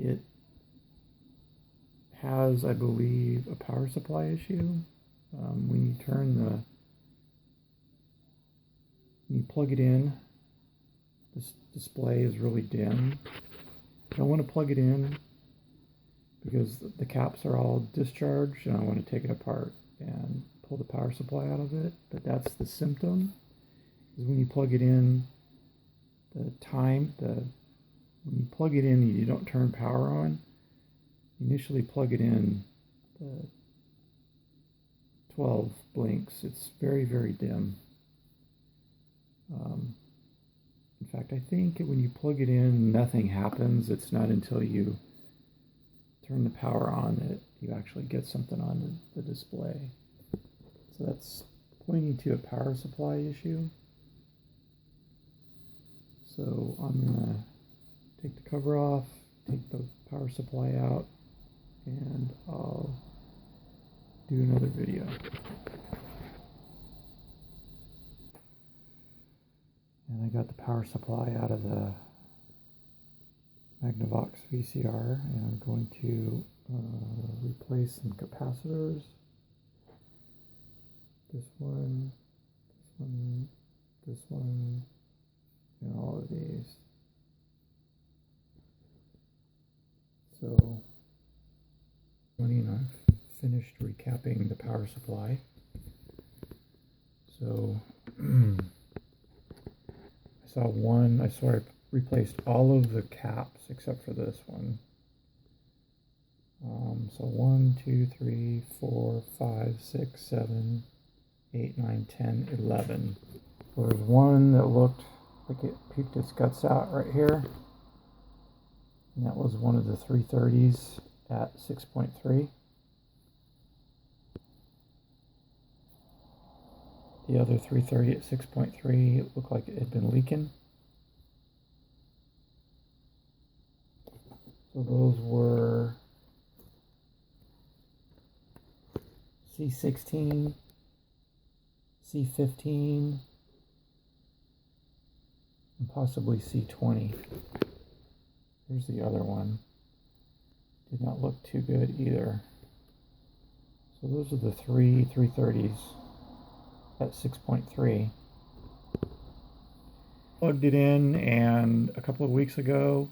it has, I believe, a power supply issue. When you plug it in, this display is really dim. I don't want to plug it in because the caps are all discharged, and I want to take it apart and pull the power supply out of it. But that's the symptom, is when you plug it in, when you plug it in and you don't turn power on, you initially plug it in, the 12 blinks. It's very, very dim. In fact, I think when you plug it in, nothing happens. It's not until you turn the power on that you actually get something on the display. So that's pointing to a power supply issue. So I'm going to take the cover off, take the power supply out, and I'll do another video. And I got the power supply out of the Magnavox VCR, and I'm going to replace some capacitors. This one, and all of these. So, I've finished recapping the power supply. So, I replaced all of the caps except for this one. So 1, 2, 3, 4, 5, 6, 7, 8, 9, 10, 11. There was one that looked like it peeked its guts out right here. And that was one of the 330s at 6.3. The other 330 at 6.3, it looked like it had been leaking. So those were C16, C15, and possibly C20. Here's the other one. Did not look too good either. So those are the three 330s at 6.3. Plugged it in and a couple of weeks ago,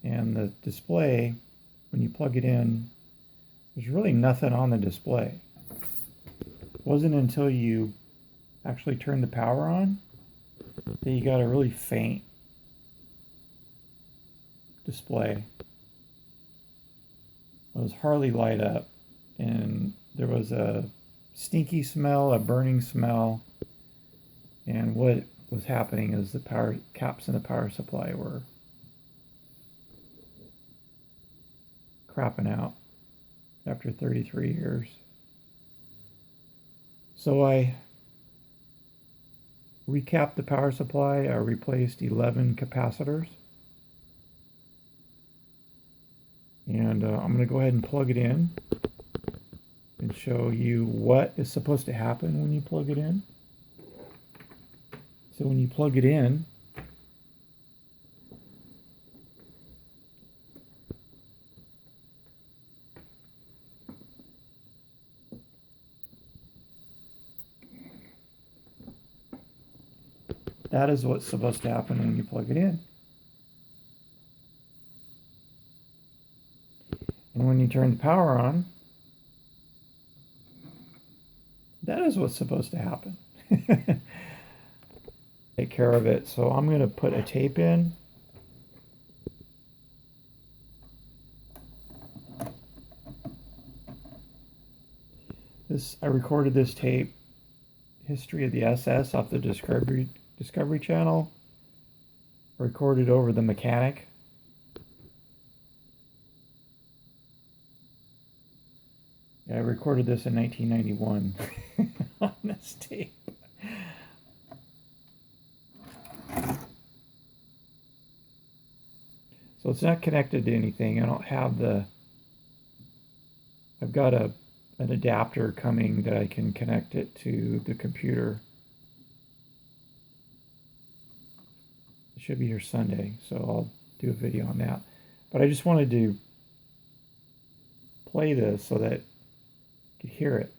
and the display, when you plug it in, there's really nothing on the display. It wasn't until you actually turned the power on that you got a really faint display. It was hardly light up, and there was a stinky smell, a burning smell, and what was happening is the power caps in the power supply were crapping out after 33 years. So I recapped the power supply. I replaced 11 capacitors. And I'm going to go ahead and plug it in and show you what is supposed to happen when you plug it in. So when you plug it in, that is what's supposed to happen when you plug it in. And when you turn the power on, that is what's supposed to happen. Take care of it. So I'm going to put a tape in. I recorded this tape, History of the SS, off the Discovery Channel. Recorded over the Mechanic. I recorded this in 1991 on this tape. So it's not connected to anything. I don't have I've got an adapter coming that I can connect it to the computer. It should be here Sunday, so I'll do a video on that. But I just wanted to play this so that you could hear it.